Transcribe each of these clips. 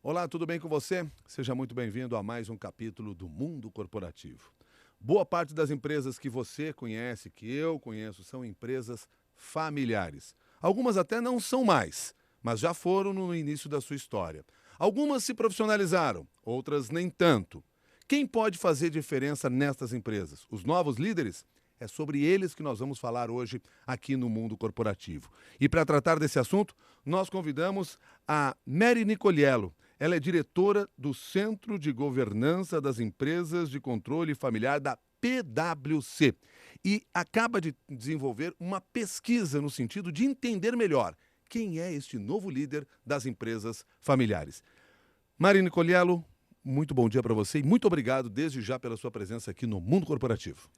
Olá, tudo bem com você? Seja muito bem-vindo a mais um capítulo do Mundo Corporativo. Boa parte das empresas que você conhece, que eu conheço, são empresas familiares. Algumas até não são mais, mas já foram no início da sua história. Algumas se profissionalizaram, outras nem tanto. Quem pode fazer diferença nestas empresas? Os novos líderes? É sobre eles que nós vamos falar hoje aqui no Mundo Corporativo. E para tratar desse assunto, nós convidamos a Mary Nicoliello. Ela é diretora do Centro de Governança das Empresas de Controle Familiar da PwC e acaba de desenvolver uma pesquisa no sentido de entender melhor quem é este novo líder das empresas familiares. Mary Nicoliello, muito bom dia para você e muito obrigado desde já pela sua presença aqui no Mundo Corporativo.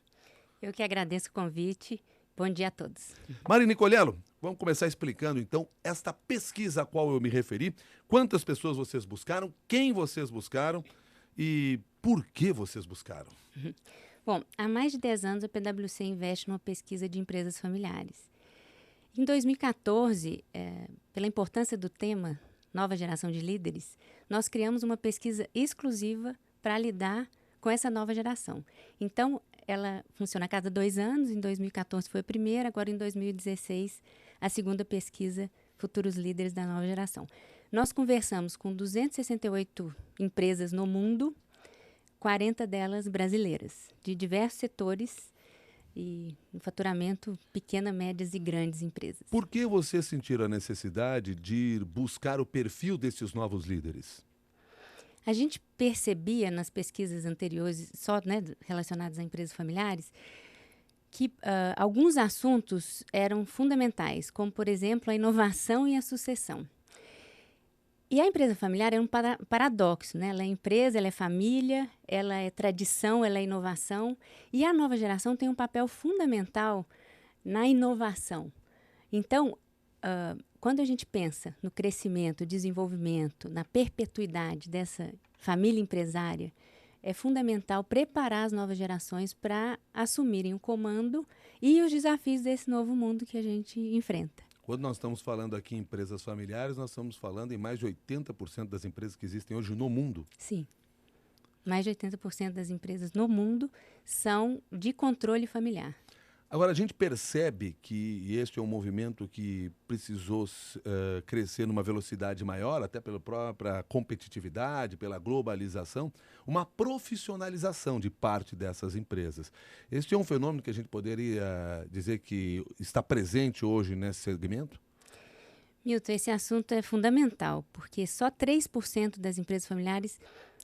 Eu que agradeço o convite. Bom dia a todos. Mary Nicoliello, vamos começar explicando então esta pesquisa a qual eu me referi. Quantas pessoas vocês buscaram, quem vocês buscaram e por que vocês buscaram? Bom, há mais de 10 anos a PwC investe numa pesquisa de empresas familiares. Em 2014, pela importância do tema Nova Geração de Líderes, nós criamos uma pesquisa exclusiva para lidar com essa nova geração. Então, ela funciona a cada 2 anos, em 2014 foi a primeira, agora em 2016 a segunda pesquisa Futuros Líderes da Nova Geração. Nós conversamos com 268 empresas no mundo, 40 delas brasileiras, de diversos setores e no faturamento pequenas, médias e grandes empresas. Por que vocês sentiram a necessidade de ir buscar o perfil desses novos líderes? A gente percebia nas pesquisas anteriores, só relacionadas a empresas familiares, que alguns assuntos eram fundamentais, como, por exemplo, a inovação e a sucessão. E a empresa familiar é um paradoxo, né? Ela é empresa, ela é família, ela é tradição, ela é inovação. E a nova geração tem um papel fundamental na inovação. Então, quando a gente pensa no crescimento, desenvolvimento, na perpetuidade dessa família empresária, é fundamental preparar as novas gerações para assumirem o comando e os desafios desse novo mundo que a gente enfrenta. Quando nós estamos falando aqui em empresas familiares, nós estamos falando em mais de 80% das empresas que existem hoje no mundo. Sim. Mais de 80% das empresas no mundo são de controle familiar. Agora, a gente percebe que este é um movimento que precisou crescer numa velocidade maior, até pela própria competitividade, pela globalização, uma profissionalização de parte dessas empresas. Este é um fenômeno que a gente poderia dizer que está presente hoje nesse segmento? Milton, esse assunto é fundamental, porque só 3% das empresas familiares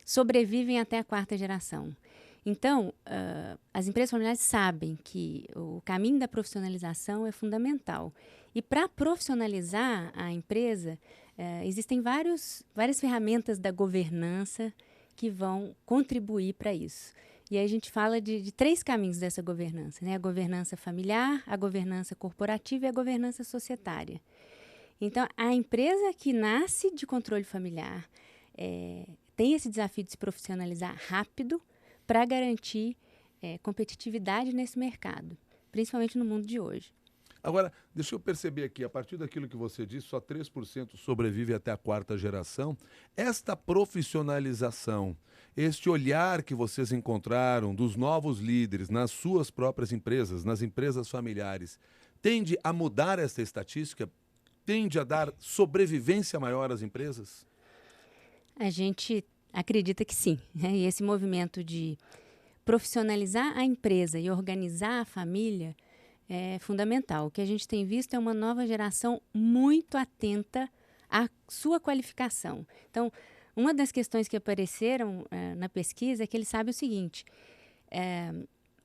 sobrevivem até a 4ª geração. Então, as empresas familiares sabem que o caminho da profissionalização é fundamental. E para profissionalizar a empresa, existem várias ferramentas da governança que vão contribuir para isso. E aí a gente fala de 3 caminhos dessa governança, né? A governança familiar, a governança corporativa e a governança societária. Então, a empresa que nasce de controle familiar tem esse desafio de se profissionalizar rápido, para garantir competitividade nesse mercado, principalmente no mundo de hoje. Agora, deixa eu perceber aqui, a partir daquilo que você disse, só 3% sobrevive até a 4ª geração. Esta profissionalização, este olhar que vocês encontraram dos novos líderes nas suas próprias empresas, nas empresas familiares, tende a mudar essa estatística? Tende a dar sobrevivência maior às empresas? A gente acredita que sim, né? E esse movimento de profissionalizar a empresa e organizar a família é fundamental. O que a gente tem visto é uma nova geração muito atenta à sua qualificação. Então, uma das questões que apareceram na pesquisa é que ele sabe o seguinte,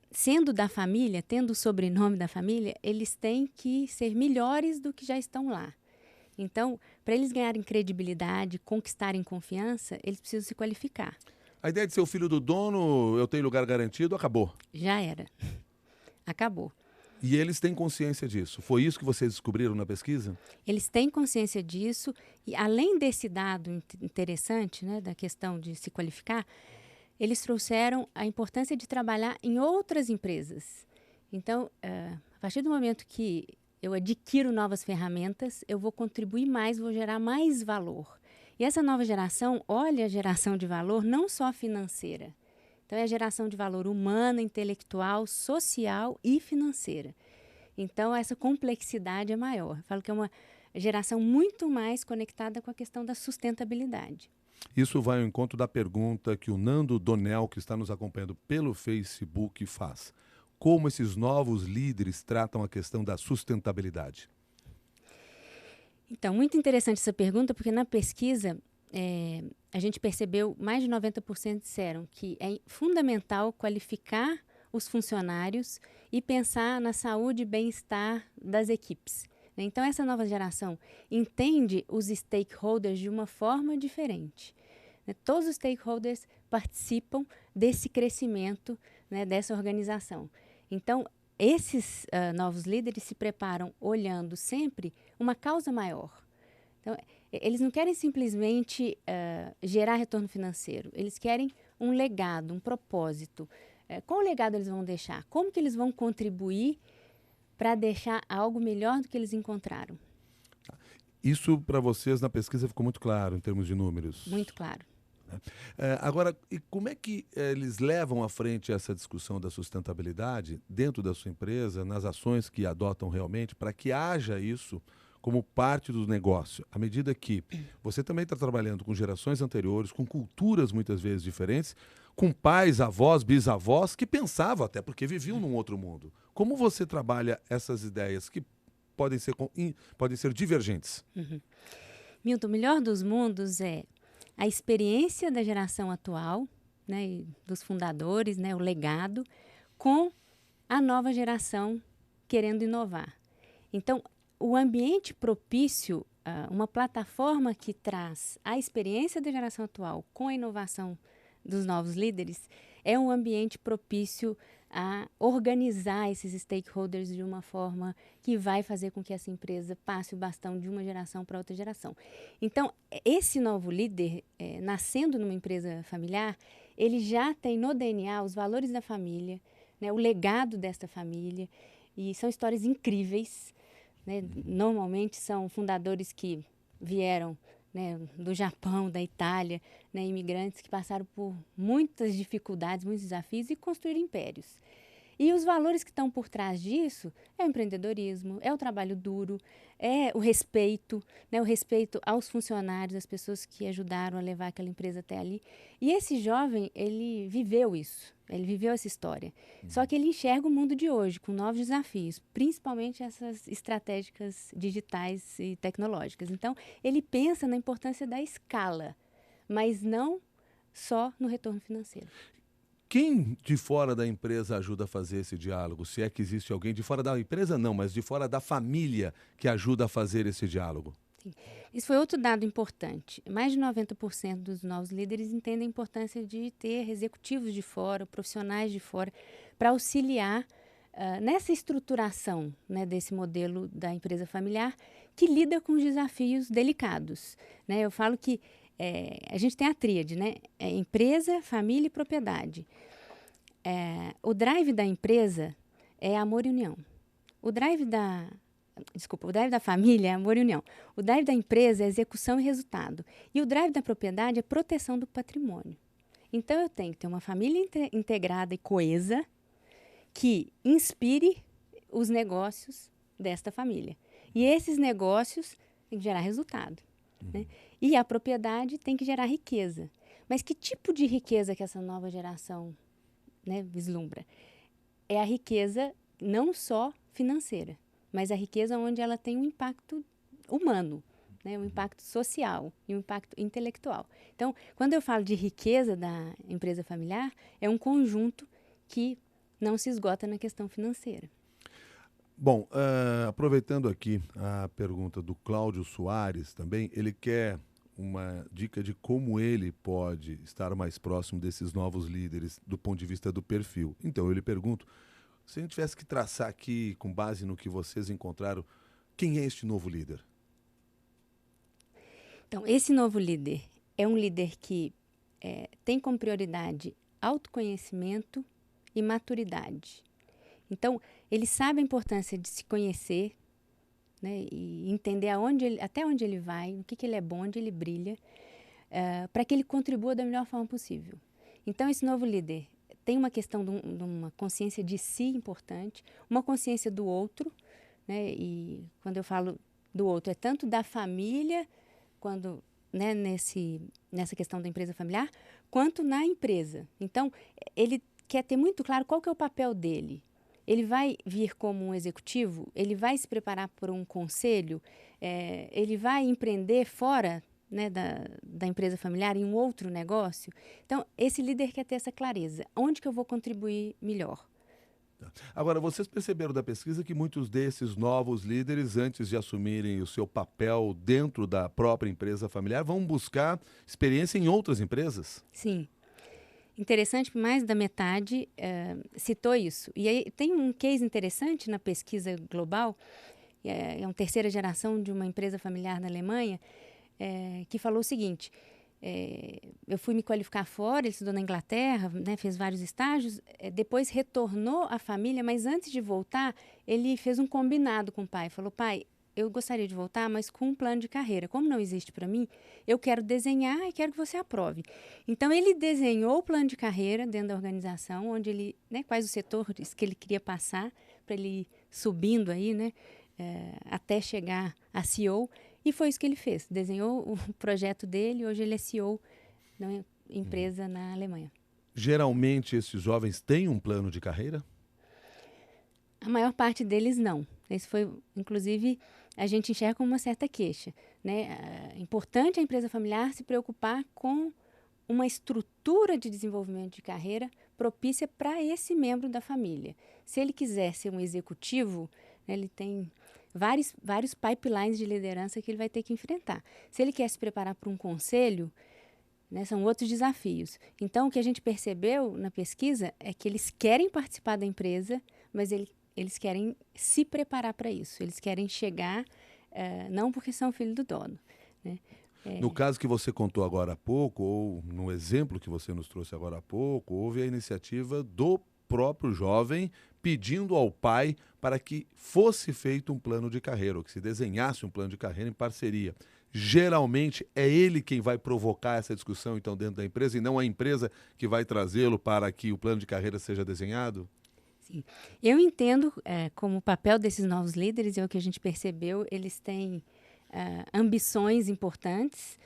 sendo da família, tendo o sobrenome da família, eles têm que ser melhores do que já estão lá. Então, para eles ganharem credibilidade, conquistarem confiança, eles precisam se qualificar. A ideia de ser o filho do dono, eu tenho lugar garantido, acabou. Já era. Acabou. E eles têm consciência disso. Foi isso que vocês descobriram na pesquisa? Eles têm consciência disso e, além desse dado interessante, né, da questão de se qualificar, eles trouxeram a importância de trabalhar em outras empresas. Então, a partir do momento que eu adquiro novas ferramentas, eu vou contribuir mais, vou gerar mais valor. E essa nova geração olha a geração de valor não só financeira. Então, é a geração de valor humana, intelectual, social e financeira. Então, essa complexidade é maior. Eu falo que é uma geração muito mais conectada com a questão da sustentabilidade. Isso vai ao encontro da pergunta que o Nando Donel, que está nos acompanhando pelo Facebook, faz. Como esses novos líderes tratam a questão da sustentabilidade? Então, muito interessante essa pergunta, porque na pesquisa a gente percebeu, mais de 90% disseram que é fundamental qualificar os funcionários e pensar na saúde e bem-estar das equipes. Então, essa nova geração entende os stakeholders de uma forma diferente. Todos os stakeholders participam desse crescimento, dessa organização. Então, esses novos líderes se preparam olhando sempre uma causa maior. Então, eles não querem simplesmente gerar retorno financeiro, eles querem um legado, um propósito. Qual legado eles vão deixar? Como que eles vão contribuir para deixar algo melhor do que eles encontraram? Isso, para vocês, na pesquisa ficou muito claro, em termos de números. Muito claro. Agora, e como é que eles levam à frente essa discussão da sustentabilidade dentro da sua empresa, nas ações que adotam realmente, para que haja isso como parte do negócio? À medida que você também está trabalhando com gerações anteriores, com culturas muitas vezes diferentes, com pais, avós, bisavós, que pensavam até porque viviam num outro mundo. Como você trabalha essas ideias que podem ser divergentes? Milton, o melhor dos mundos é a experiência da geração atual, e dos fundadores, o legado, com a nova geração querendo inovar. Então, o ambiente propício, uma plataforma que traz a experiência da geração atual com a inovação dos novos líderes, é um ambiente propício a organizar esses stakeholders de uma forma que vai fazer com que essa empresa passe o bastão de uma geração para outra geração. Então, esse novo líder, nascendo numa empresa familiar, ele já tem no DNA os valores da família, o legado desta família, e são histórias incríveis. Normalmente são fundadores que vieram do Japão, da Itália, imigrantes que passaram por muitas dificuldades, muitos desafios e construíram impérios. E os valores que estão por trás disso é o empreendedorismo, é o trabalho duro, é o respeito aos funcionários, às pessoas que ajudaram a levar aquela empresa até ali. E esse jovem, ele viveu isso, ele viveu essa história. Só que ele enxerga o mundo de hoje com novos desafios, principalmente essas estratégicas digitais e tecnológicas. Então, ele pensa na importância da escala, mas não só no retorno financeiro. Quem de fora da empresa ajuda a fazer esse diálogo? Se é que existe alguém de fora da empresa, não, mas de fora da família que ajuda a fazer esse diálogo? Sim. Isso foi outro dado importante. Mais de 90% dos novos líderes entendem a importância de ter executivos de fora, profissionais de fora, para auxiliar nessa estruturação desse modelo da empresa familiar que lida com desafios delicados. Eu falo que a gente tem a tríade, empresa, família e propriedade. O drive da empresa é amor e união. O drive da família é amor e união. O drive da empresa é execução e resultado. E o drive da propriedade é proteção do patrimônio. Então, eu tenho que ter uma família integrada e coesa que inspire os negócios desta família. E esses negócios têm que gerar resultado. E a propriedade tem que gerar riqueza. Mas que tipo de riqueza que essa nova geração vislumbra? É a riqueza não só financeira, mas a riqueza onde ela tem um impacto humano, um impacto social e um impacto intelectual. Então, quando eu falo de riqueza da empresa familiar, é um conjunto que não se esgota na questão financeira. Bom, aproveitando aqui a pergunta do Cláudio Soares também, ele quer uma dica de como ele pode estar mais próximo desses novos líderes do ponto de vista do perfil. Então, eu lhe pergunto, se a gente tivesse que traçar aqui, com base no que vocês encontraram, quem é este novo líder? Então, esse novo líder é um líder que tem como prioridade autoconhecimento e maturidade. Então, ele sabe a importância de se conhecer, e entender até onde ele vai, o que ele é bom, onde ele brilha. para que ele contribua da melhor forma possível. Então, esse novo líder tem uma questão de uma consciência de si importante, uma consciência do outro, né? E quando eu falo do outro, é tanto da família, quando, né, nessa questão da empresa familiar, quanto na empresa. Então, ele quer ter muito claro qual que é o papel dele. Ele vai vir como um executivo, ele vai se preparar para um conselho, ele vai empreender fora, né, da empresa familiar em um outro negócio. Então, esse líder quer ter essa clareza. Onde que eu vou contribuir melhor? Agora, vocês perceberam da pesquisa que muitos desses novos líderes, antes de assumirem o seu papel dentro da própria empresa familiar, vão buscar experiência em outras empresas? Sim. Interessante, mais da metade citou isso. E aí tem um case interessante na pesquisa global, é uma terceira geração de uma empresa familiar na Alemanha, que falou o seguinte: eu fui me qualificar fora, ele estudou na Inglaterra, né, fez vários estágios, depois retornou à família, mas antes de voltar, ele fez um combinado com o pai. Falou: pai, eu gostaria de voltar, mas com um plano de carreira. Como não existe para mim, eu quero desenhar e quero que você aprove. Então, ele desenhou o plano de carreira dentro da organização, onde ele, né, quais os setores que ele queria passar, para ele ir subindo aí, né, até chegar a CEO. E foi isso que ele fez. Desenhou o projeto dele, hoje ele é CEO de uma empresa na Alemanha. Geralmente, esses jovens têm um plano de carreira? A maior parte deles não. Esse foi, inclusive, a gente enxerga como uma certa queixa, né? É importante a empresa familiar se preocupar com uma estrutura de desenvolvimento de carreira propícia para esse membro da família. Se ele quiser ser um executivo, né, ele tem vários pipelines de liderança que ele vai ter que enfrentar. Se ele quer se preparar para um conselho, né, são outros desafios. Então, o que a gente percebeu na pesquisa é que eles querem participar da empresa, mas eles querem se preparar para isso. Eles querem chegar, não porque são filho do dono, né? No caso que você contou agora há pouco, ou no exemplo que você nos trouxe agora há pouco, houve a iniciativa do próprio jovem pedindo ao pai para que fosse feito um plano de carreira, ou que se desenhasse um plano de carreira em parceria. Geralmente é ele quem vai provocar essa discussão, então, dentro da empresa, e não a empresa que vai trazê-lo para que o plano de carreira seja desenhado? Sim. Eu entendo como o papel desses novos líderes, é o que a gente percebeu, eles têm ambições importantes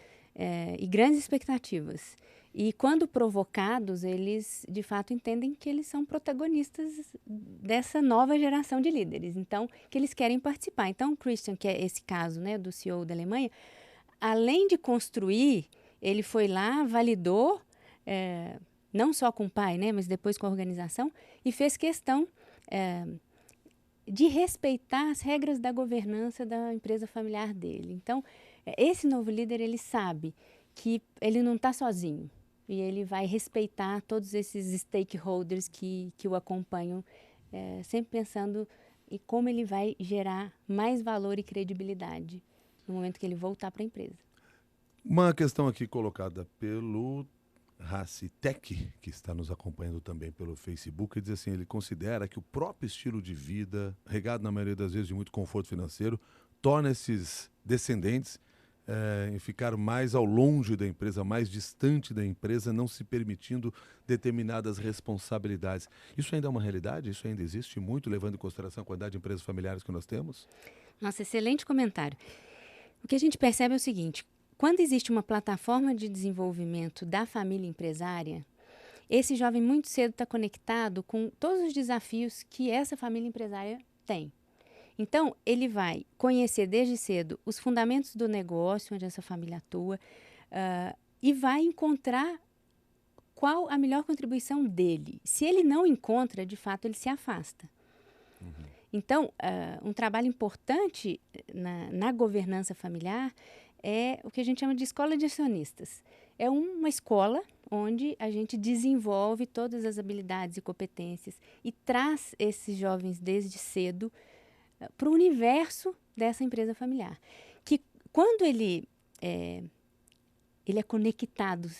e grandes expectativas. E quando provocados, eles de fato entendem que eles são protagonistas dessa nova geração de líderes, então, que eles querem participar. Então, o Christian, que é esse caso, né, do CEO da Alemanha, além de construir, ele foi lá, validou, não só com o pai, né, mas depois com a organização, e fez questão de respeitar as regras da governança da empresa familiar dele. Então, esse novo líder, ele sabe que ele não está sozinho e ele vai respeitar todos esses stakeholders que o acompanham, sempre pensando em como ele vai gerar mais valor e credibilidade no momento que ele voltar para a empresa. Uma questão aqui colocada pelo Racitec, que está nos acompanhando também pelo Facebook, ele diz assim, ele considera que o próprio estilo de vida, regado na maioria das vezes de muito conforto financeiro, torna esses descendentes em ficar mais ao longe da empresa, mais distante da empresa, não se permitindo determinadas responsabilidades. Isso ainda é uma realidade? Isso ainda existe muito, levando em consideração a quantidade de empresas familiares que nós temos? Nossa, excelente comentário. O que a gente percebe é o seguinte: quando existe uma plataforma de desenvolvimento da família empresária, esse jovem muito cedo está conectado com todos os desafios que essa família empresária tem. Então, ele vai conhecer desde cedo os fundamentos do negócio onde essa família atua e vai encontrar qual a melhor contribuição dele. Se ele não encontra, de fato, ele se afasta. Então, um trabalho importante na governança familiar é o que a gente chama de escola de acionistas. É uma escola onde a gente desenvolve todas as habilidades e competências e traz esses jovens desde cedo para o universo dessa empresa familiar. Que quando ele é conectado,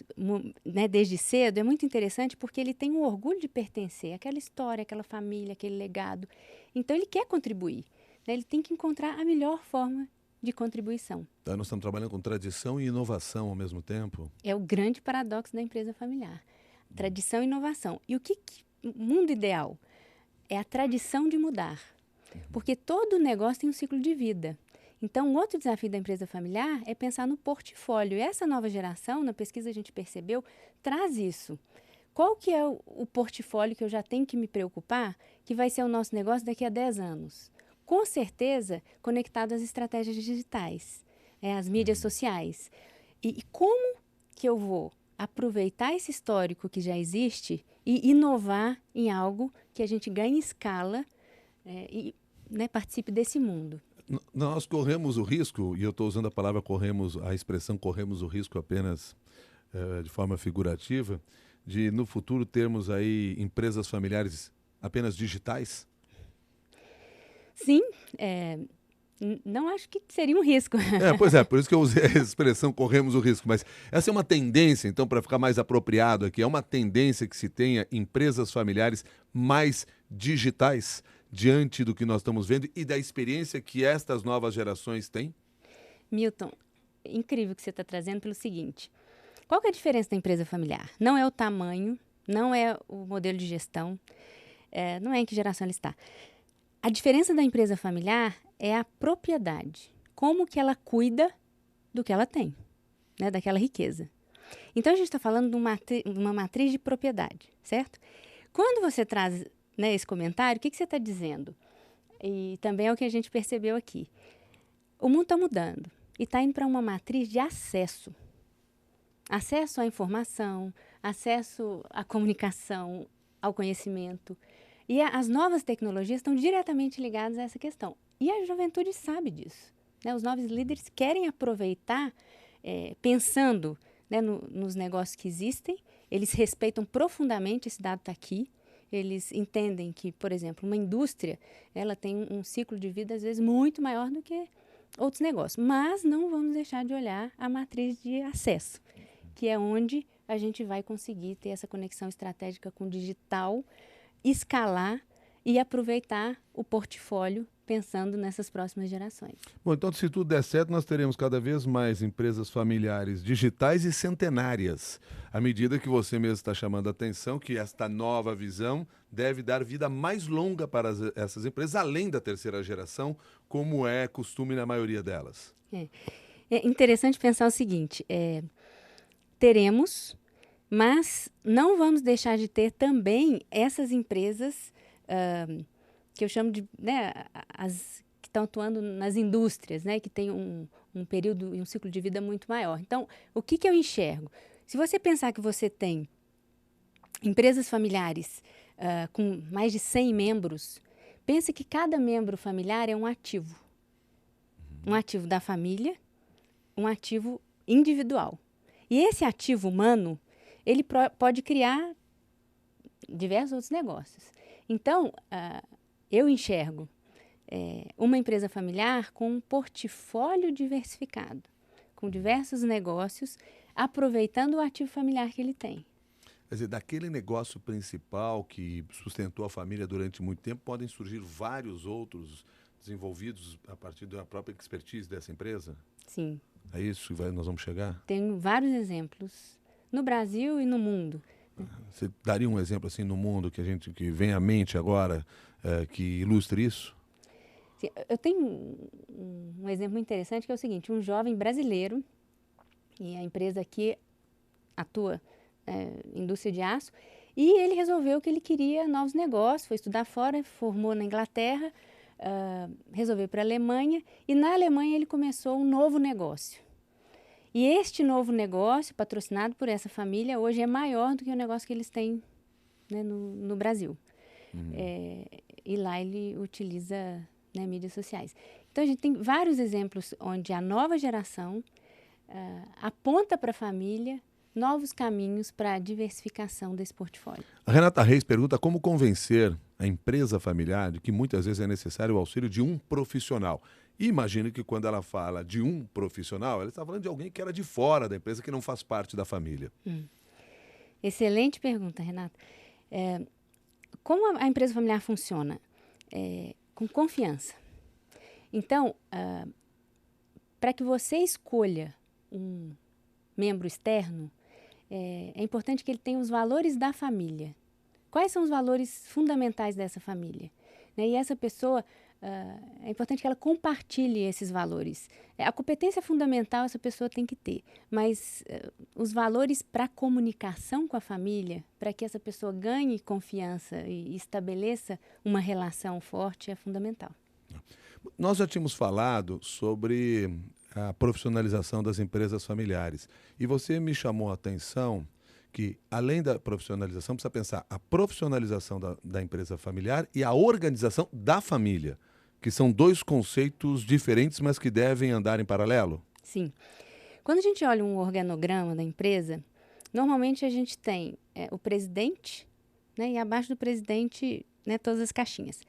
né, desde cedo, é muito interessante porque ele tem um orgulho de pertencer àquela história, àquela família, aquele legado. Então, ele quer contribuir, né? Ele tem que encontrar a melhor forma de contribuição. Então, nós estamos trabalhando com tradição e inovação ao mesmo tempo. É o grande paradoxo da empresa familiar. Tradição e inovação. E o mundo ideal é a tradição de mudar. Porque todo negócio tem um ciclo de vida. Então, um outro desafio da empresa familiar é pensar no portfólio. E essa nova geração, na pesquisa a gente percebeu, traz isso. Qual que é o portfólio que eu já tenho que me preocupar, que vai ser o nosso negócio daqui a 10 anos? Com certeza, conectado às estratégias digitais, às mídias sociais. E como que eu vou aproveitar esse histórico que já existe e inovar em algo que a gente ganhe escala e participe desse mundo? Nós corremos o risco, e eu estou usando a expressão corremos o risco apenas de forma figurativa, de no futuro termos aí empresas familiares apenas digitais? Sim, não acho que seria um risco. Pois é, por isso que eu usei a expressão corremos o risco, mas essa é uma tendência, então, para ficar mais apropriado aqui, é uma tendência que se tenha empresas familiares mais digitais diante do que nós estamos vendo e da experiência que estas novas gerações têm? Milton, incrível que você está trazendo pelo seguinte, qual que é a diferença da empresa familiar? Não é o tamanho, não é o modelo de gestão, não é em que geração ela está. A diferença da empresa familiar é a propriedade, como que ela cuida do que ela tem, daquela riqueza. Então, a gente está falando de uma matriz de propriedade, certo? Quando você traz esse comentário, o que você está dizendo? E também é o que a gente percebeu aqui. O mundo está mudando e está indo para uma matriz de acesso. Acesso à informação, acesso à comunicação, ao conhecimento. E as novas tecnologias estão diretamente ligadas a essa questão. E a juventude sabe disso. Os novos líderes querem aproveitar, pensando nos negócios que existem, eles respeitam profundamente, esse dado está aqui, eles entendem que, por exemplo, uma indústria ela tem um ciclo de vida, às vezes, muito maior do que outros negócios. Mas não vamos deixar de olhar a matriz de acesso, que é onde a gente vai conseguir ter essa conexão estratégica com o digital, escalar e aproveitar o portfólio pensando nessas próximas gerações. Bom, então se tudo der certo, nós teremos cada vez mais empresas familiares digitais e centenárias, à medida que você mesmo está chamando a atenção que esta nova visão deve dar vida mais longa para essas empresas, além da terceira geração, como é costume na maioria delas. É interessante pensar o seguinte, teremos, mas não vamos deixar de ter também essas empresas que eu chamo de as que estão atuando nas indústrias, que tem um período e um ciclo de vida muito maior. Então, o que eu enxergo? Se você pensar que você tem empresas familiares com mais de 100 membros, pense que cada membro familiar é um ativo. Um ativo da família, um ativo individual. E esse ativo humano, ele pode criar diversos outros negócios. Então, eu enxergo uma empresa familiar com um portfólio diversificado, com diversos negócios, aproveitando o ativo familiar que ele tem. Quer dizer, daquele negócio principal que sustentou a família durante muito tempo, podem surgir vários outros desenvolvidos a partir da própria expertise dessa empresa? Sim. É isso que nós vamos chegar? Tenho vários exemplos, no Brasil e no mundo. Você daria um exemplo assim no mundo que vem à mente agora, que ilustre isso? Sim, eu tenho um exemplo muito interessante que é o seguinte, um jovem brasileiro, e a empresa aqui atua indústria de aço, e ele resolveu que ele queria novos negócios, foi estudar fora, formou na Inglaterra, resolveu ir para a Alemanha, e na Alemanha ele começou um novo negócio. E este novo negócio, patrocinado por essa família, hoje é maior do que o negócio que eles têm no Brasil. E lá ele utiliza mídias sociais. Então, a gente tem vários exemplos onde a nova geração aponta para a família novos caminhos para a diversificação desse portfólio. A Renata Reis pergunta como convencer a empresa familiar de que muitas vezes é necessário o auxílio de um profissional. E imagine que quando ela fala de um profissional, ela está falando de alguém que era de fora da empresa, que não faz parte da família. Excelente pergunta, Renata. Como a empresa familiar funciona? Com confiança. Então, para que você escolha um membro externo, é importante que ele tenha os valores da família. Quais são os valores fundamentais dessa família? Né? E essa pessoa, é importante que ela compartilhe esses valores. A competência fundamental essa pessoa tem que ter, mas os valores para a comunicação com a família, para que essa pessoa ganhe confiança e estabeleça uma relação forte, é fundamental. Nós já tínhamos falado sobre a profissionalização das empresas familiares. E você me chamou a atenção que, além da profissionalização, precisa pensar a profissionalização da empresa familiar e a organização da família, que são dois conceitos diferentes, mas que devem andar em paralelo. Sim. Quando a gente olha um organograma da empresa, normalmente a gente tem o presidente, né, e abaixo do presidente, né, todas as caixinhas.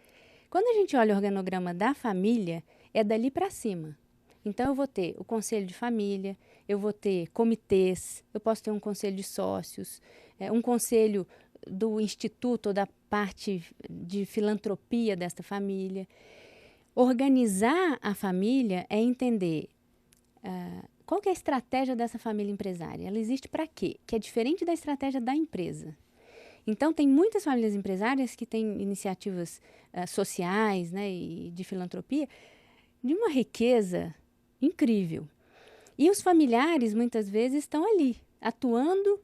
Quando a gente olha o organograma da família, é dali para cima. Então, eu vou ter o conselho de família, eu vou ter comitês, eu posso ter um conselho de sócios, um conselho do instituto ou da parte de filantropia desta família. Organizar a família é entender qual que é a estratégia dessa família empresária. Ela existe para quê? Que é diferente da estratégia da empresa. Então, tem muitas famílias empresárias que têm iniciativas sociais, né, e de filantropia de uma riqueza incrível. E os familiares, muitas vezes, estão ali, atuando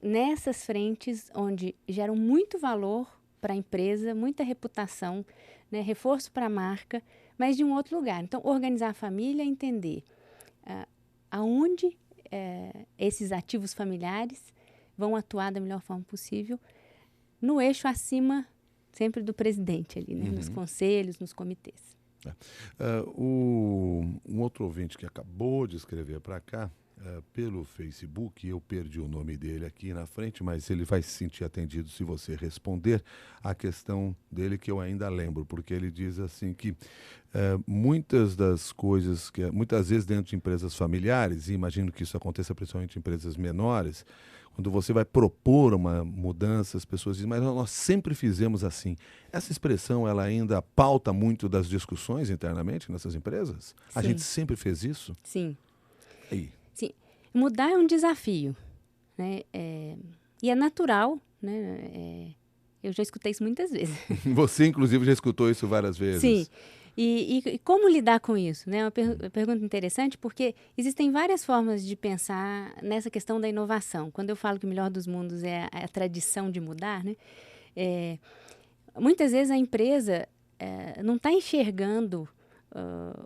nessas frentes onde geram muito valor para a empresa, muita reputação, né, reforço para a marca, mas de um outro lugar. Então, organizar a família é entender aonde esses ativos familiares vão atuar da melhor forma possível, no eixo acima sempre do presidente ali, né, nos conselhos, nos comitês. Um outro ouvinte que acabou de escrever para cá, pelo Facebook, eu perdi o nome dele aqui na frente, mas ele vai se sentir atendido se você responder a questão dele, que eu ainda lembro, porque ele diz assim que muitas das coisas, muitas vezes dentro de empresas familiares, e imagino que isso aconteça principalmente em empresas menores, quando você vai propor uma mudança, as pessoas dizem, mas nós sempre fizemos assim. Essa expressão, ela ainda pauta muito das discussões internamente nessas empresas? Sim. A gente sempre fez isso? Sim. Aí. Sim. Mudar é um desafio, né? E é natural, né? Eu já escutei isso muitas vezes. Você, inclusive, já escutou isso várias vezes. Sim. E como lidar com isso? Né? É uma pergunta interessante, porque existem várias formas de pensar nessa questão da inovação. Quando eu falo que o melhor dos mundos é a tradição de mudar, né? Muitas vezes a empresa não está enxergando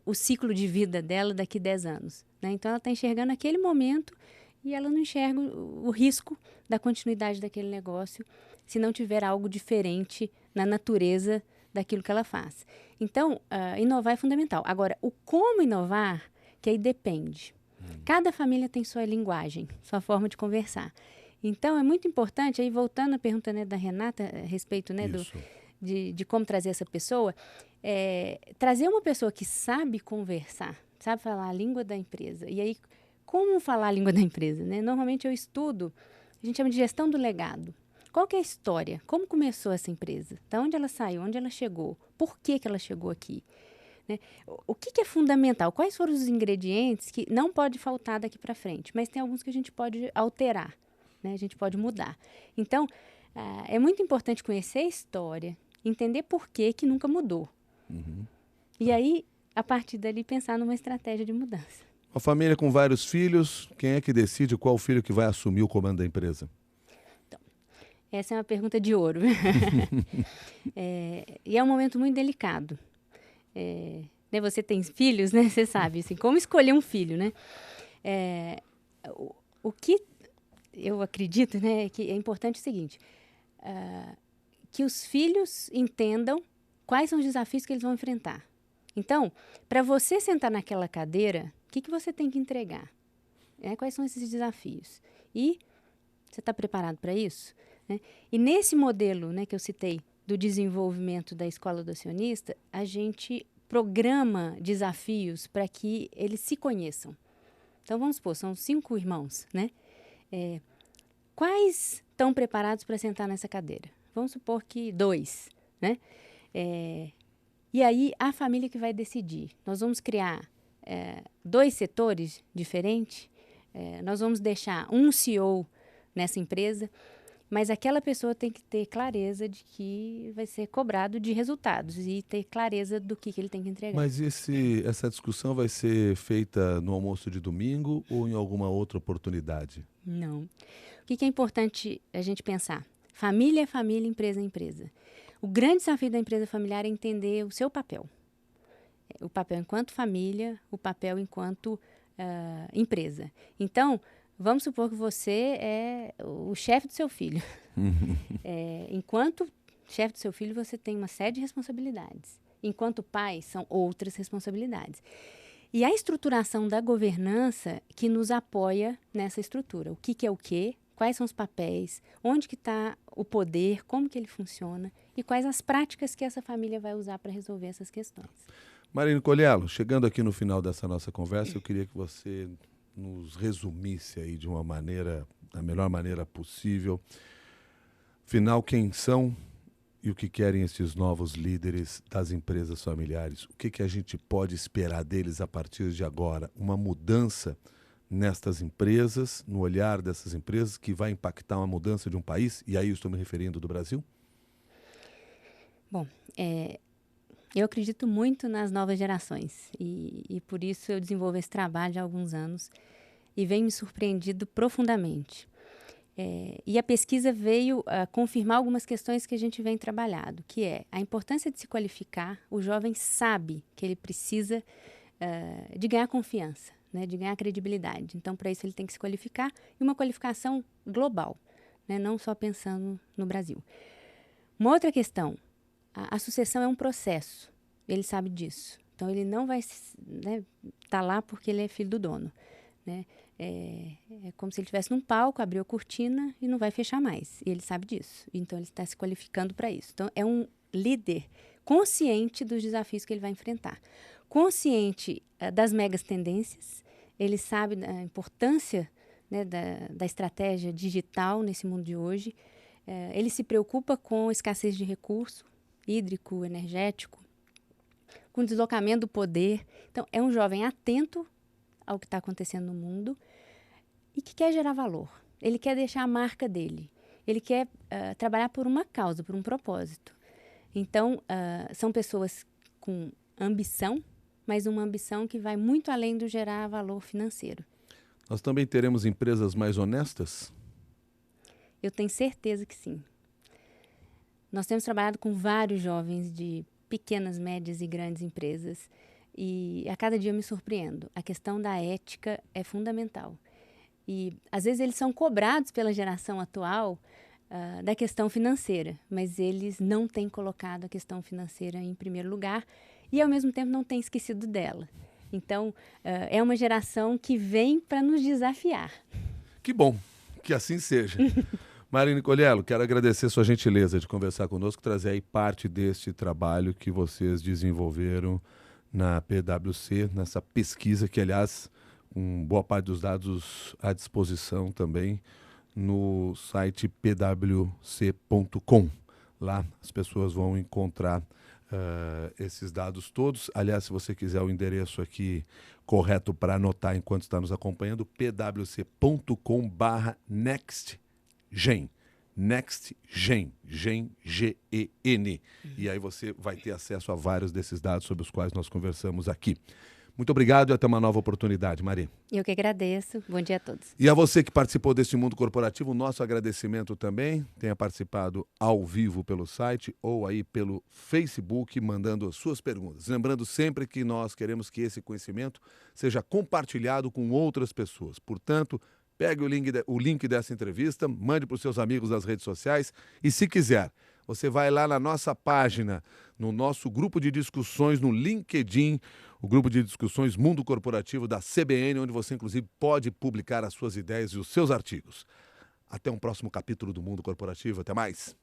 o ciclo de vida dela daqui a 10 anos. Né? Então, ela está enxergando aquele momento e ela não enxerga o risco da continuidade daquele negócio se não tiver algo diferente na natureza daquilo que ela faz. Então, inovar é fundamental. Agora, o como inovar, que aí depende. Cada família tem sua linguagem, sua forma de conversar. Então, é muito importante, aí voltando à pergunta, né, da Renata, a respeito, né, de como trazer essa pessoa, trazer uma pessoa que sabe conversar, sabe falar a língua da empresa. E aí, como falar a língua da empresa? Né? Normalmente eu estudo, a gente chama de gestão do legado. Qual que é a história? Como começou essa empresa? Da onde ela saiu? Onde ela chegou? Por que ela chegou aqui? Né? O que é fundamental? Quais foram os ingredientes que não pode faltar daqui para frente? Mas tem alguns que a gente pode alterar, né? A gente pode mudar. Então, é muito importante conhecer a história, entender por que nunca mudou. E aí, a partir dali, pensar numa estratégia de mudança. Uma família com vários filhos, quem é que decide qual filho que vai assumir o comando da empresa? Essa é uma pergunta de ouro. E é um momento muito delicado. Né, você tem filhos, né? Você sabe, assim, como escolher um filho, né? O que eu acredito, né, que é importante o seguinte, que os filhos entendam quais são os desafios que eles vão enfrentar. Então, para você sentar naquela cadeira, o que você tem que entregar? Quais são esses desafios? E você está preparado para isso? Né? E nesse modelo, né, que eu citei, do desenvolvimento da escola do acionista, a gente programa desafios para que eles se conheçam. Então, vamos supor, são 5 irmãos, né? Quais estão preparados para sentar nessa cadeira? Vamos supor que 2, né? E aí, a família que vai decidir. Nós vamos criar dois setores diferentes, nós vamos deixar um CEO nessa empresa, mas aquela pessoa tem que ter clareza de que vai ser cobrado de resultados e ter clareza do que ele tem que entregar. Mas essa discussão vai ser feita no almoço de domingo ou em alguma outra oportunidade? Não. O que é importante a gente pensar? Família é família, empresa é empresa. O grande desafio da empresa familiar é entender o seu papel. O papel enquanto família, o papel enquanto empresa. Então, vamos supor que você é o chefe do seu filho. Enquanto chefe do seu filho, você tem uma série de responsabilidades. Enquanto pai, são outras responsabilidades. E a estruturação da governança que nos apoia nessa estrutura. O que é o quê? Quais são os papéis? Onde que está o poder? Como que ele funciona? E quais as práticas que essa família vai usar para resolver essas questões? Marine Colhello, chegando aqui no final dessa nossa conversa, eu queria que você nos resumisse aí de uma maneira, da melhor maneira possível. Afinal, quem são e o que querem esses novos líderes das empresas familiares? O que a gente pode esperar deles a partir de agora? Uma mudança nestas empresas, no olhar dessas empresas, que vai impactar uma mudança de um país? E aí eu estou me referindo do Brasil? Bom, eu acredito muito nas novas gerações e por isso eu desenvolvo esse trabalho há alguns anos e venho me surpreendido profundamente. E a pesquisa veio confirmar algumas questões que a gente vem trabalhando, que é a importância de se qualificar. O jovem sabe que ele precisa de ganhar confiança, né, de ganhar credibilidade. Então, para isso, ele tem que se qualificar e uma qualificação global, né, não só pensando no Brasil. Uma outra questão, a sucessão é um processo, ele sabe disso. Então, ele não vai tá lá porque ele é filho do dono, né? É como se ele estivesse num palco, abriu a cortina e não vai fechar mais. E ele sabe disso. Então, ele está se qualificando para isso. Então, é um líder consciente dos desafios que ele vai enfrentar. Consciente das megas tendências. Ele sabe da importância, né, da estratégia digital nesse mundo de hoje. Ele se preocupa com escassez de recurso hídrico, energético, com deslocamento do poder. Então, é um jovem atento ao que está acontecendo no mundo e que quer gerar valor. Ele quer deixar a marca dele. Ele quer trabalhar por uma causa, por um propósito. Então, são pessoas com ambição, mas uma ambição que vai muito além do gerar valor financeiro. Nós também teremos empresas mais honestas? Eu tenho certeza que sim. Nós temos trabalhado com vários jovens de pequenas, médias e grandes empresas e a cada dia eu me surpreendo. A questão da ética é fundamental. E, às vezes, eles são cobrados pela geração atual da questão financeira, mas eles não têm colocado a questão financeira em primeiro lugar e, ao mesmo tempo, não têm esquecido dela. Então, é uma geração que vem para nos desafiar. Que bom, que assim seja. Marine Colhello, quero agradecer sua gentileza de conversar conosco, trazer aí parte deste trabalho que vocês desenvolveram na PwC, nessa pesquisa que, aliás, com boa parte dos dados à disposição também no site pwc.com. Lá as pessoas vão encontrar esses dados todos. Aliás, se você quiser o endereço aqui correto para anotar enquanto está nos acompanhando, pwc.com/nextgen. NextGen, Gen. E aí você vai ter acesso a vários desses dados sobre os quais nós conversamos aqui. Muito obrigado e até uma nova oportunidade, Mari. Eu que agradeço. Bom dia a todos. E a você que participou deste Mundo Corporativo, nosso agradecimento também. Tenha participado ao vivo pelo site ou aí pelo Facebook, mandando as suas perguntas. Lembrando sempre que nós queremos que esse conhecimento seja compartilhado com outras pessoas. Portanto, pegue o link dessa entrevista, mande para os seus amigos das redes sociais e, se quiser, você vai lá na nossa página, no nosso grupo de discussões no LinkedIn, o grupo de discussões Mundo Corporativo da CBN, onde você, inclusive, pode publicar as suas ideias e os seus artigos. Até um próximo capítulo do Mundo Corporativo. Até mais!